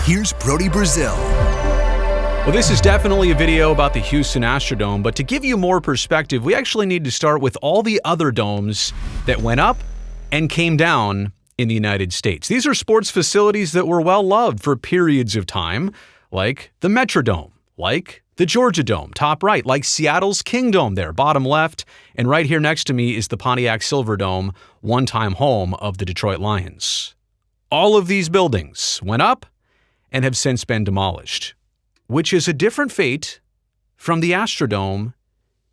here's Brody Brazil. Well, this is definitely a video about the Houston Astrodome, but to give you more perspective, we actually need to start with all the other domes that went up and came down in the United States. These are sports facilities that were well loved for periods of time, like the Metrodome, like the Georgia Dome, top right, like Seattle's Kingdome there, bottom left, and right here next to me is the Pontiac Silverdome, one-time home of the Detroit Lions. All of these buildings went up and have since been demolished, which is a different fate from the Astrodome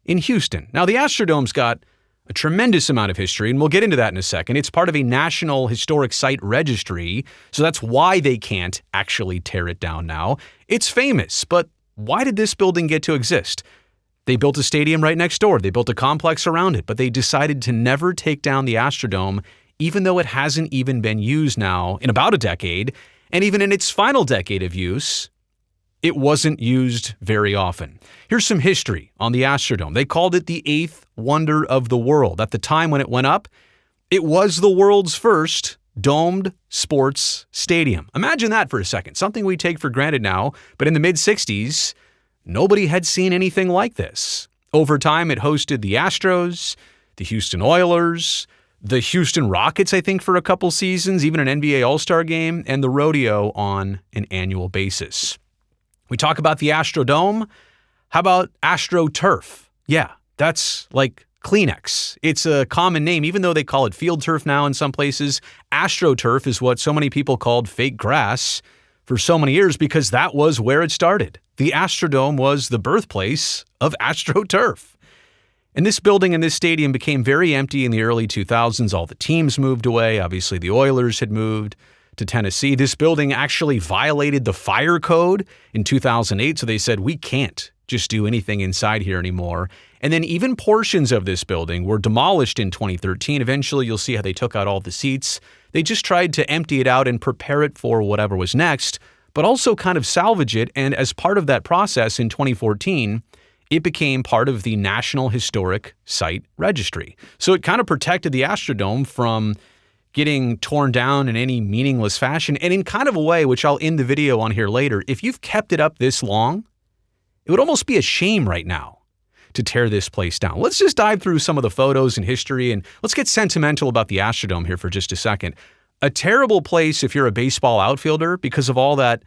in Houston. Now, the Astrodome's got a tremendous amount of history, and we'll get into that in a second. It's part of a National Historic Site Registry, so that's why they can't actually tear it down now. It's famous, but why did this building get to exist? They built a stadium right next door. They built a complex around it, but they decided to never take down the Astrodome, even though it hasn't even been used now in about a decade, and even in its final decade of use, it wasn't used very often. Here's some history on the Astrodome. They called it the eighth wonder of the world. At the time when it went up, it was the world's first domed sports stadium. Imagine that for a second, something we take for granted now, but in the mid-60s, nobody had seen anything like this. Over time, it hosted the Astros, the Houston Oilers, the Houston Rockets, I think, for a couple seasons, even an NBA All-Star game, and the rodeo on an annual basis. We talk about the Astrodome. How about AstroTurf? Yeah, that's like Kleenex. It's a common name, even though they call it field turf now in some places. AstroTurf is what so many people called fake grass for so many years because that was where it started. The Astrodome was the birthplace of AstroTurf. And this building and this stadium became very empty in the early 2000s. All the teams moved away. Obviously, the Oilers had moved to Tennessee. This building actually violated the fire code in 2008, so they said, we can't just do anything inside here anymore. And then even portions of this building were demolished in 2013. Eventually, you'll see how they took out all the seats. They just tried to empty it out and prepare it for whatever was next, but also kind of salvage it. And as part of that process in 2014, it became part of the National Historic Site Registry. So it kind of protected the Astrodome from getting torn down in any meaningless fashion. And in kind of a way, which I'll end the video on here later, if you've kept it up this long, it would almost be a shame right now to tear this place down. Let's just dive through some of the photos and history, and let's get sentimental about the Astrodome here for just a second. A terrible place if you're a baseball outfielder because of all that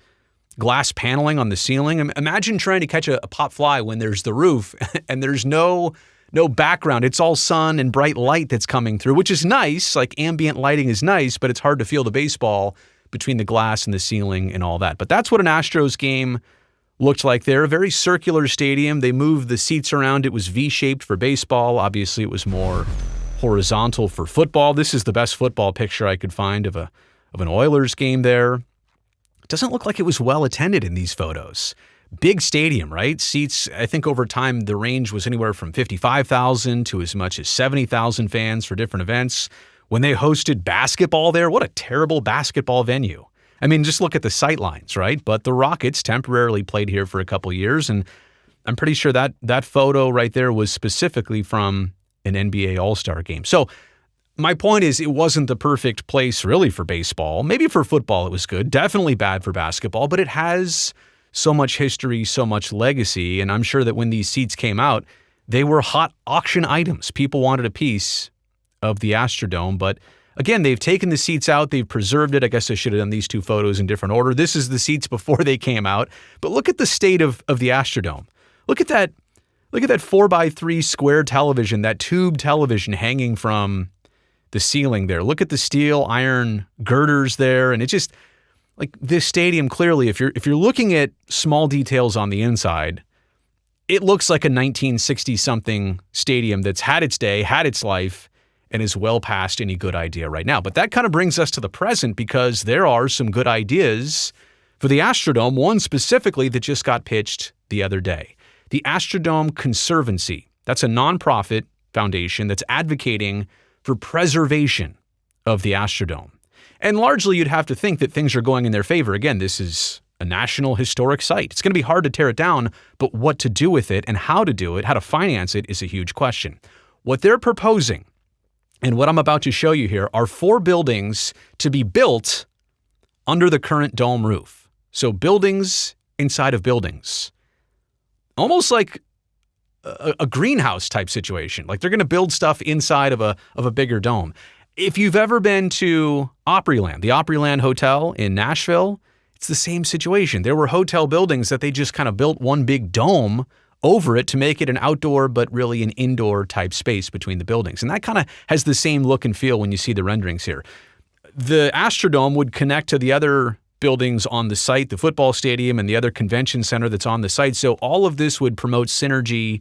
glass paneling on the ceiling. Imagine trying to catch a pop fly when there's the roof and there's no background. It's all sun and bright light that's coming through, which is nice. Like ambient lighting is nice, but it's hard to feel the baseball between the glass and the ceiling and all that. But that's what an Astros game looked like there. A very circular stadium. They moved the seats around. It was V-shaped for baseball. Obviously, it was more horizontal for football. This is the best football picture I could find of an Oilers game there. Doesn't look like it was well attended in these photos. Big stadium, right? Seats, I think over time, the range was anywhere from 55,000 to as much as 70,000 fans for different events. When they hosted basketball there, what a terrible basketball venue. I mean, just look at the sight lines, right? But the Rockets temporarily played here for a couple years, and I'm pretty sure that photo right there was specifically from an NBA All-Star game. So my point is, it wasn't the perfect place really for baseball. Maybe for football it was good. Definitely bad for basketball, but it has so much history, so much legacy, and I'm sure that when these seats came out, they were hot auction items. People wanted a piece of the Astrodome, but again, they've taken the seats out, they've preserved it. I guess I should have done these two photos in different order. This is the seats before they came out, but look at the state of the Astrodome. Look at that 4x3 square television, that tube television hanging from the ceiling there. Look at the steel iron girders there, and it just, like, this stadium clearly, if you're looking at small details on the inside, it looks like a 1960-something stadium that's had its day, had its life, and is well past any good idea right now. But that kind of brings us to the present because there are some good ideas for the Astrodome, one specifically that just got pitched the other day. The Astrodome Conservancy. That's a nonprofit foundation that's advocating for preservation of the Astrodome. And largely, you'd have to think that things are going in their favor. Again, this is a national historic site. It's going to be hard to tear it down, but what to do with it and how to do it, how to finance it, is a huge question. What they're proposing, and what I'm about to show you here, are 4 buildings to be built under the current dome roof. So buildings inside of buildings. Almost like a greenhouse type situation. Like they're going to build stuff inside of a bigger dome. If you've ever been to Opryland, the Opryland Hotel in Nashville, it's the same situation. There were hotel buildings that they just kind of built one big dome over it to make it an outdoor but really an indoor type space between the buildings. And that kind of has the same look and feel when you see the renderings here. The Astrodome would connect to the other buildings on the site, the football stadium and the other convention center that's on the site. So all of this would promote synergy,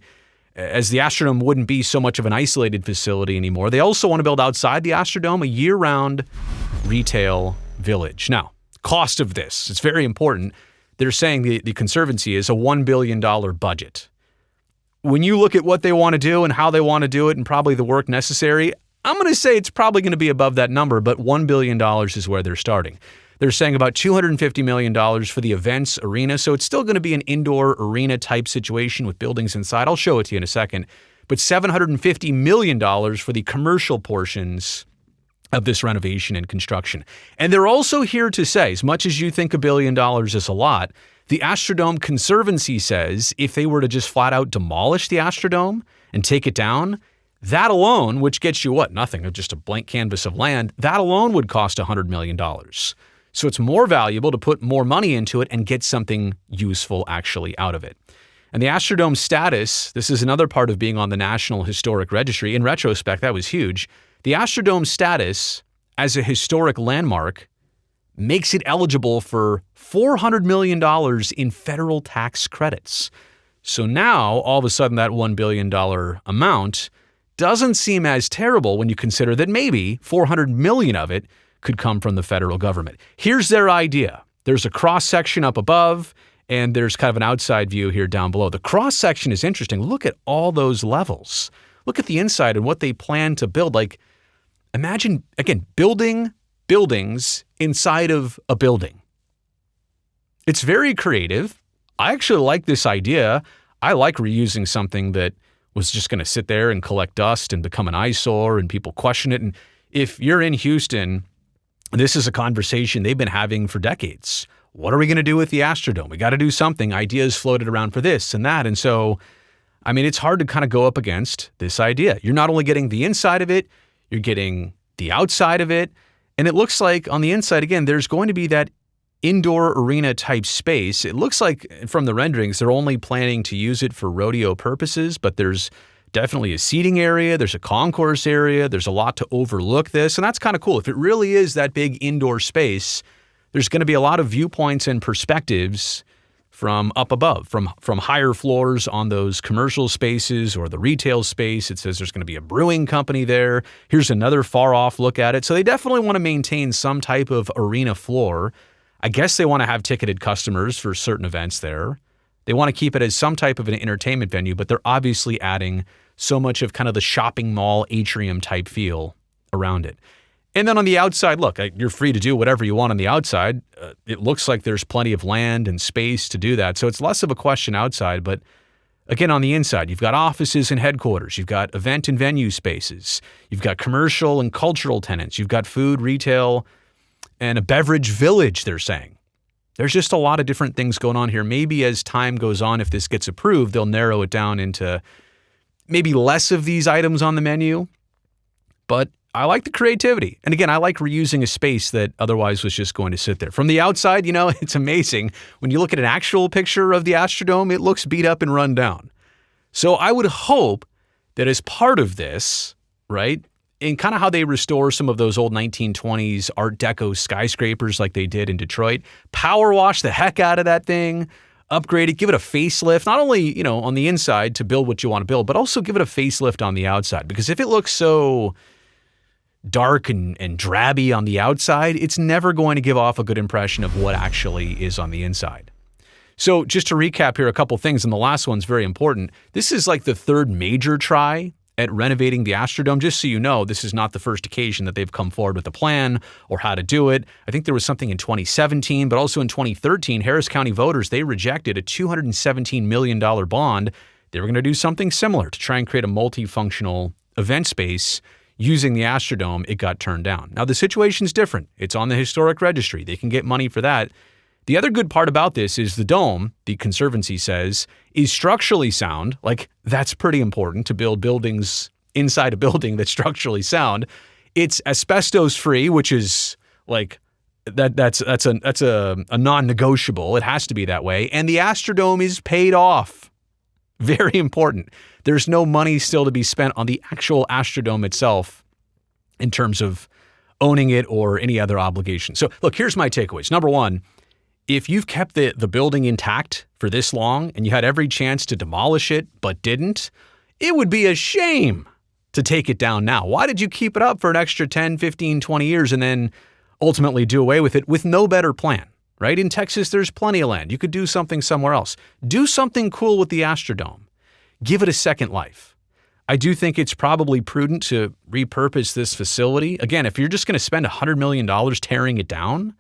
as the Astrodome wouldn't be so much of an isolated facility anymore. They also want to build outside the Astrodome a year-round retail village. Now, cost of this, it's very important. They're saying the Conservancy is a $1 billion budget. When you look at what they want to do and how they want to do it and probably the work necessary, I'm going to say it's probably going to be above that number, but $1 billion is where they're starting. They're saying about $250 million for the events arena, so it's still going to be an indoor arena type situation with buildings inside. I'll show it to you in a second. But $750 million for the commercial portions of this renovation and construction. And they're also here to say, as much as you think $1 billion is a lot, the Astrodome Conservancy says if they were to just flat out demolish the Astrodome and take it down, that alone, which gets you what? Nothing, just a blank canvas of land, that alone would cost $100 million. So it's more valuable to put more money into it and get something useful actually out of it. And the Astrodome status, this is another part of being on the National Historic Registry. In retrospect, that was huge. The Astrodome status as a historic landmark makes it eligible for $400 million in federal tax credits. So now, all of a sudden, that $1 billion amount doesn't seem as terrible when you consider that maybe $400 million of it could come from the federal government. Here's their idea. There's a cross-section up above, and there's kind of an outside view here down below. The cross-section is interesting. Look at all those levels. Look at the inside and what they plan to build. Like, imagine, again, building buildings inside of a building. It's very creative. I actually like this idea. I like reusing something that was just going to sit there and collect dust and become an eyesore and people question it. And if you're in Houston, this is a conversation they've been having for decades. What are we going to do with the Astrodome? We got to do something. Ideas floated around for this and that. And so, I mean, it's hard to kind of go up against this idea. You're not only getting the inside of it, you're getting the outside of it. And it looks like on the inside, again, there's going to be that indoor arena type space. It looks like from the renderings, they're only planning to use it for rodeo purposes, but there's definitely a seating area. There's a concourse area. There's a lot to overlook this. And that's kind of cool. If it really is that big indoor space, there's going to be a lot of viewpoints and perspectives from up above, from higher floors on those commercial spaces or the retail space. It says there's going to be a brewing company there. Here's another far off look at it. So they definitely want to maintain some type of arena floor. I guess they want to have ticketed customers for certain events there. They want to keep it as some type of an entertainment venue, but they're obviously adding so much of kind of the shopping mall atrium type feel around it. And then on the outside, look, you're free to do whatever you want on the outside. It looks like there's plenty of land and space to do that. So it's less of a question outside, but again, on the inside, you've got offices and headquarters. You've got event and venue spaces. You've got commercial and cultural tenants. You've got food, retail, and a beverage village, they're saying. There's just a lot of different things going on here. Maybe as time goes on, if this gets approved, they'll narrow it down into maybe less of these items on the menu. But I like the creativity. And again, I like reusing a space that otherwise was just going to sit there. From the outside, you know, it's amazing. When you look at an actual picture of the Astrodome, it looks beat up and run down. So I would hope that as part of this, right, and kind of how they restore some of those old 1920s Art Deco skyscrapers like they did in Detroit, power wash the heck out of that thing, upgrade it, give it a facelift, not only, you know, on the inside to build what you want to build, but also give it a facelift on the outside. Because if it looks so dark and drabby on the outside, it's never going to give off a good impression of what actually is on the inside. So just to recap here, a couple things, and the last one's very important. This is like the third major try at renovating the Astrodome. Just so you know, this is not the first occasion that they've come forward with a plan or how to do it. I think there was something in 2017, but also in 2013, Harris County voters, they rejected a $217 million bond. They were going to do something similar to try and create a multifunctional event space using the Astrodome. It got turned down. Now, the situation's different. It's on the historic registry. They can get money for that. The other good part about this is the dome, the Conservancy says, is structurally sound. Like, that's pretty important to build buildings inside a building that's structurally sound. It's asbestos free, which is like that's a non-negotiable. It has to be that way. And the Astrodome is paid off. Very important. There's no money still to be spent on the actual Astrodome itself in terms of owning it or any other obligation. So look, here's my takeaways. Number one, if you've kept the building intact for this long and you had every chance to demolish it but didn't, it would be a shame to take it down now. Why did you keep it up for an extra 10, 15, 20 years and then ultimately do away with it with no better plan, right? In Texas, there's plenty of land. You could do something somewhere else. Do something cool with the Astrodome. Give it a second life. I do think it's probably prudent to repurpose this facility. Again, if you're just going to spend $100 million tearing it down,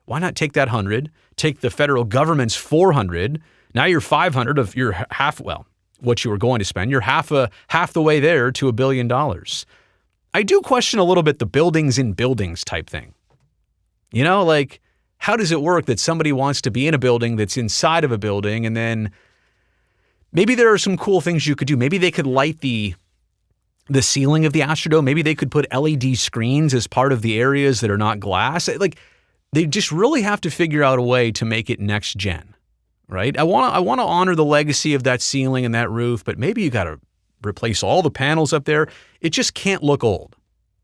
why not take that 100, take the federal government's 400, now you're 500 of your half, well, what you were going to spend, you're half the way there to $1 billion. I do question a little bit the buildings in buildings type thing. You know, like, how does it work that somebody wants to be in a building that's inside of a building, and then maybe there are some cool things you could do. Maybe they could light the ceiling of the Astrodome. Maybe they could put LED screens as part of the areas that are not glass. Like, they just really have to figure out a way to make it next gen, right? I want to honor the legacy of that ceiling and that roof, but maybe you got to replace all the panels up there. It just can't look old.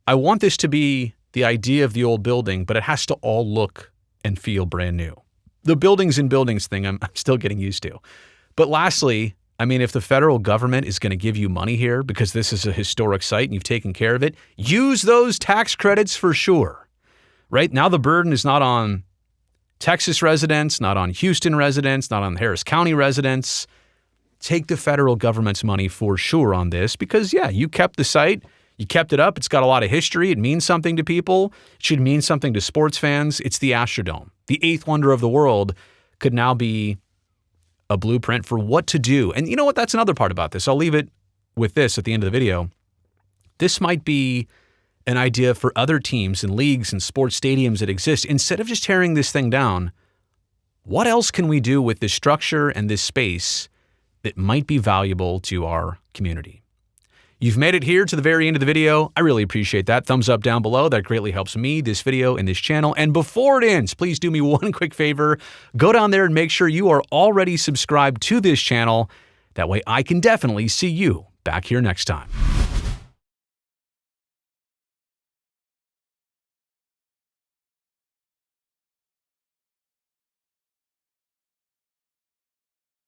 I want this to be the idea of the old building, but it has to all look and feel brand new. The buildings in buildings thing, I'm still getting used to. But lastly, I mean, if the federal government is going to give you money here because this is a historic site and you've taken care of it, use those tax credits for sure. Right now, the burden is not on Texas residents, not on Houston residents, not on Harris County residents. Take the federal government's money for sure on this because, yeah, you kept the site. You kept it up. It's got a lot of history. It means something to people. It should mean something to sports fans. It's the Astrodome. The eighth wonder of the world could now be a blueprint for what to do. And you know what? That's another part about this. I'll leave it with this at the end of the video. This might be an idea for other teams and leagues and sports stadiums that exist. Instead of just tearing this thing down, what else can we do with this structure and this space that might be valuable to our community? You've made it here to the very end of the video. I really appreciate that. Thumbs up down below. That greatly helps me, this video, and this channel. And before it ends, please do me one quick favor. Go down there and make sure you are already subscribed to this channel. That way I can definitely see you back here next time.